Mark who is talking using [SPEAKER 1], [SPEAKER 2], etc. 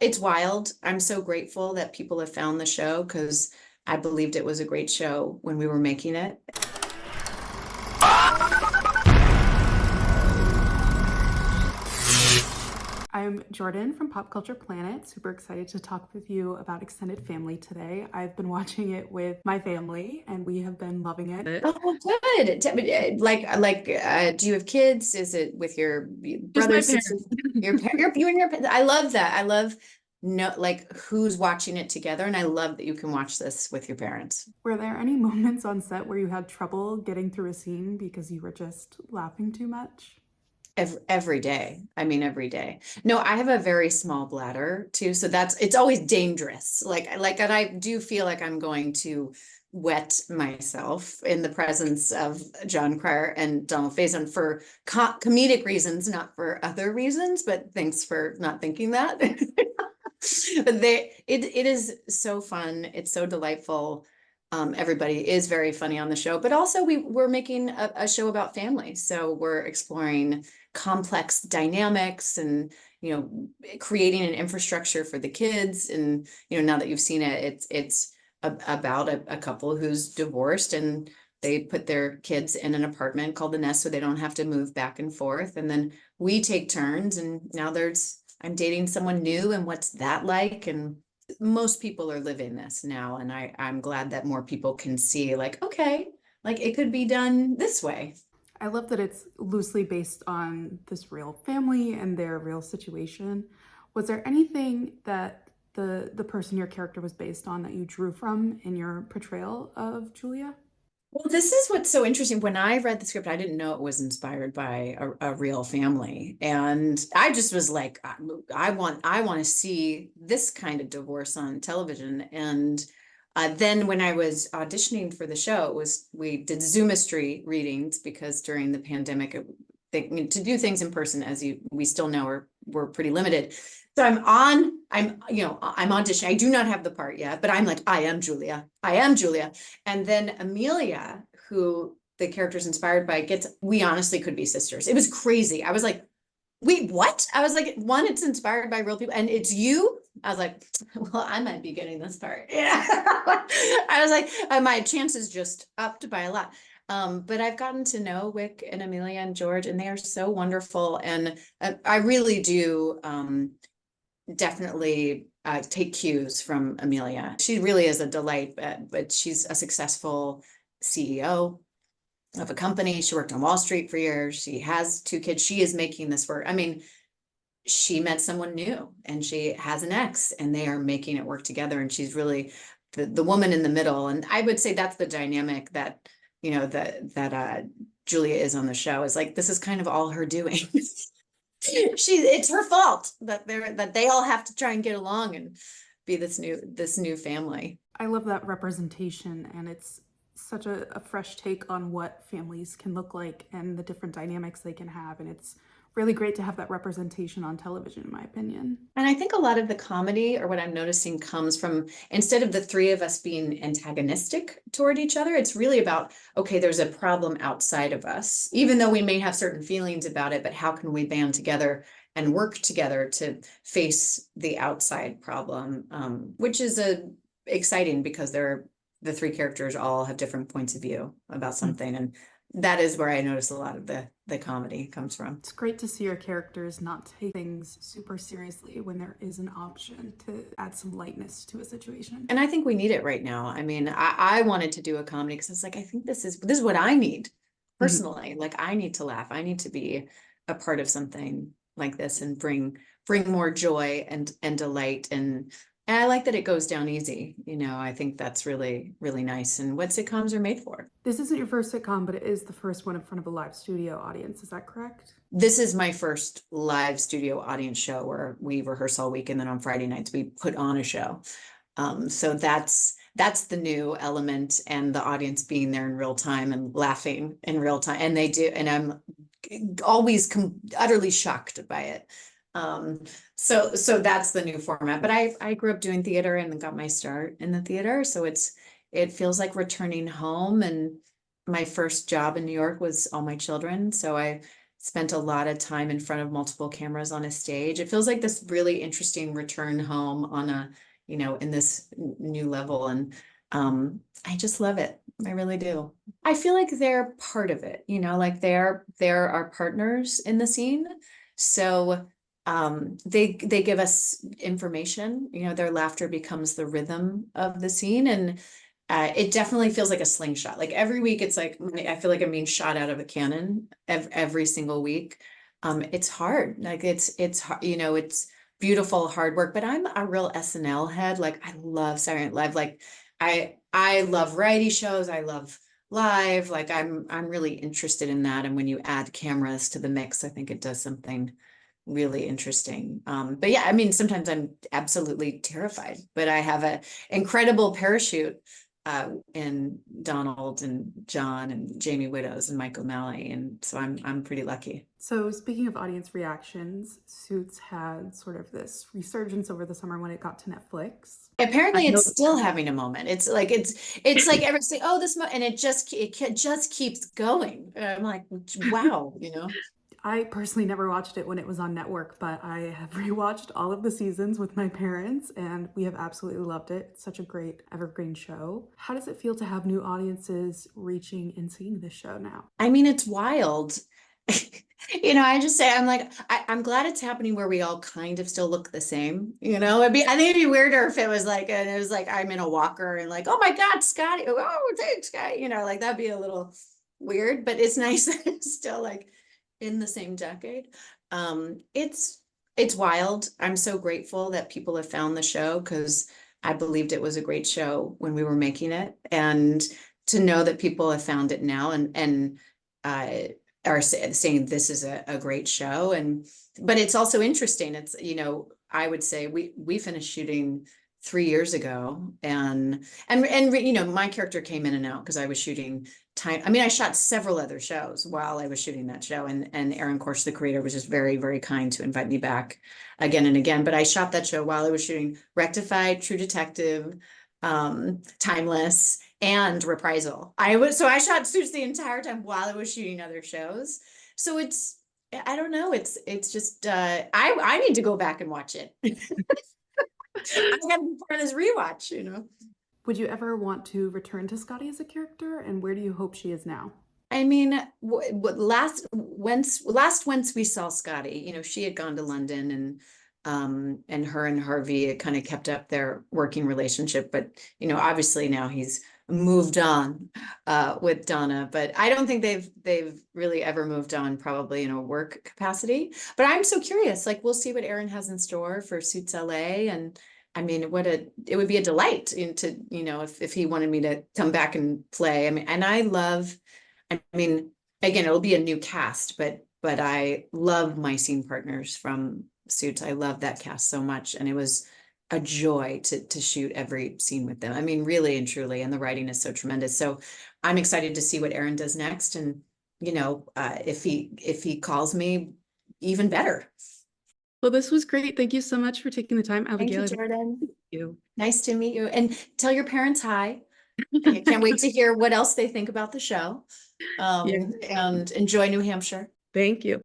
[SPEAKER 1] It's wild. I'm so grateful that people have found the show because I believed it was a great show when we were making it.
[SPEAKER 2] I'm Jordan from Pop Culture Planet. Super excited to talk with you about Extended Family today. I've been watching it with my family and we have been loving it.
[SPEAKER 1] Oh, good. Do you have kids? Is it with your
[SPEAKER 2] Just my
[SPEAKER 1] brothers,
[SPEAKER 2] parents.
[SPEAKER 1] sisters, you and your? I love that. I love like who's watching it together, and I love that you can watch this with your parents.
[SPEAKER 2] Were there any moments on set where you had trouble getting through a scene because you were just laughing too much?
[SPEAKER 1] Every day. I mean, every day. No, I have a very small bladder too, so it's always dangerous. And I do feel like I'm going to wet myself in the presence of John Cryer and Donald Faison for comedic reasons, not for other reasons, but thanks for not thinking that. But it is so fun. It's so delightful. Everybody is very funny on the show, but also we're making a show about family. So we're exploring complex dynamics and, creating an infrastructure for the kids. And, now that you've seen it, it's about a couple who's divorced and they put their kids in an apartment called the Nest so they don't have to move back and forth. And then we take turns and now I'm dating someone new and what's that like? And most people are living this now. And I'm glad that more people can see like, okay, like it could be done this way.
[SPEAKER 2] I love that it's loosely based on this real family and their real situation. Was there anything that the person your character was based on that you drew from in your portrayal of Julia?
[SPEAKER 1] Well, this is what's so interesting. When I read the script, I didn't know it was inspired by a real family. And I just was like, I want to see this kind of divorce on television. And then when I was auditioning for the show, we did Zoomistry readings because during the pandemic, to do things in person, we still know we're pretty limited. So I'm auditioning. I do not have the part yet, but I'm like, I am Julia. I am Julia. And then Amelia, who the character is inspired by, we honestly could be sisters. It was crazy. I was like, wait, what? I was like, one, it's inspired by real people, and it's you. I was like, well, I might be getting this part. Yeah. I was like, my chances just upped by a lot. But I've gotten to know Wick and Amelia and George, and they are so wonderful. And I really do definitely take cues from Amelia. She really is a delight, but she's a successful CEO of a company. She worked on Wall Street for years. She has 2 kids. She is making this work. I mean, she met someone new and she has an ex and they are making it work together. And she's really the woman in the middle. And I would say that's the dynamic that, that Julia is on the show, is like, this is kind of all her doing. It's her fault that they all have to try and get along and be this new family.
[SPEAKER 2] I love that representation, and it's such a fresh take on what families can look like and the different dynamics they can have. And it's really great to have that representation on television, in my opinion.
[SPEAKER 1] And I think a lot of the comedy, or what I'm noticing, comes from, instead of the 3 of us being antagonistic toward each other, it's really about, okay, there's a problem outside of us, even though we may have certain feelings about it, but how can we band together and work together to face the outside problem, which is exciting because the 3 characters all have different points of view about something. And that is where I notice a lot of the comedy comes from.
[SPEAKER 2] It's great to see your characters not take things super seriously when there is an option to add some lightness to a situation.
[SPEAKER 1] And I think we need it right now. I mean, I wanted to do a comedy because it's like, I think this is what I need personally. Like, I need to laugh. I need to be a part of something like this and bring more joy and delight. And I like that it goes down easy. I think that's really, really nice. And what sitcoms are made for.
[SPEAKER 2] This isn't your first sitcom, but it is the first one in front of a live studio audience. Is that correct?
[SPEAKER 1] This is my first live studio audience show where we rehearse all week, and then on Friday nights we put on a show. So that's the new element, and the audience being there in real time and laughing in real time. And they do, and I'm always utterly shocked by it. So that's the new format. But I grew up doing theater and got my start in the theater. So it feels like returning home. And my first job in New York was All My Children. So spent a lot of time in front of multiple cameras on a stage. It feels like this really interesting return home on a, in this new level. And I just love it. I really do. I feel like they're part of it, like they're our partners in the scene. So they give us information, their laughter becomes the rhythm of the scene. And it definitely feels like a slingshot. Like every week, it's like I feel like I'm being shot out of a cannon every single week. It's hard. Like it's hard, it's beautiful, hard work. But I'm a real SNL head. Like I love Saturday Night Live. Like I love variety shows. I love live. Like I'm really interested in that. And when you add cameras to the mix, I think it does something really interesting. But yeah, I mean, sometimes I'm absolutely terrified, but I have an incredible parachute in Donald and John and Jamie Widows and Mike O'Malley, and so I'm pretty lucky.
[SPEAKER 2] So, speaking of audience reactions, Suits had sort of this resurgence over the summer when it got to Netflix. I
[SPEAKER 1] Apparently,
[SPEAKER 2] know.
[SPEAKER 1] it's still having a moment. It's like everyone's saying, "Oh, and it just keeps going." And I'm like, "Wow."
[SPEAKER 2] I personally never watched it when it was on network, but I have rewatched all of the seasons with my parents and we have absolutely loved it. It's such a great evergreen show. How does it feel to have new audiences reaching and seeing this show now?
[SPEAKER 1] I mean, it's wild. I just say I'm glad it's happening where we all kind of still look the same. I think it'd be weirder if it was like I'm in a walker and like, oh my God, Scotty, oh thanks, Scotty, like that'd be a little weird, but it's nice that it's still like in the same decade. It's wild. I'm so grateful that people have found the show because I believed it was a great show when we were making it, and to know that people have found it now and uh are saying this is a great show. But it's also interesting. It's, I would say we finished shooting 3 years ago, and my character came in and out because I was shooting time. I mean, I shot several other shows while I was shooting that show, and Aaron Korsh, the creator, was just very, very kind to invite me back again and again. But I shot that show while I was shooting Rectified, True Detective, Timeless, and Reprisal. I shot Suits the entire time while I was shooting other shows. So I don't know, it's just I need to go back and watch it. I got to be part of this rewatch.
[SPEAKER 2] Would you ever want to return to Scotty as a character and where do you hope she is now?
[SPEAKER 1] I mean, last once we saw Scotty, she had gone to London, and her and Harvey had kind of kept up their working relationship, but obviously now he's moved on with Donna. But I don't think they've really ever moved on, probably in a work capacity. But I'm so curious. Like, we'll see what Aaron has in store for Suits LA, and I mean, it would be a delight into, if he wanted me to come back and play. I mean, and I mean, again, it'll be a new cast, but I love my scene partners from Suits. I love that cast so much, and it was a joy to shoot every scene with them. I mean, really and truly, and the writing is so tremendous. So I'm excited to see what Aaron does next, and if he calls me, even better.
[SPEAKER 2] Well, this was great. Thank you so much for taking the time,
[SPEAKER 1] Thank you,
[SPEAKER 2] Abigail.
[SPEAKER 1] Jordan.
[SPEAKER 2] Thank you.
[SPEAKER 1] Nice to meet you, and tell your parents hi. I can't wait to hear what else they think about the show.
[SPEAKER 2] Yeah.
[SPEAKER 1] And enjoy New Hampshire.
[SPEAKER 2] Thank you.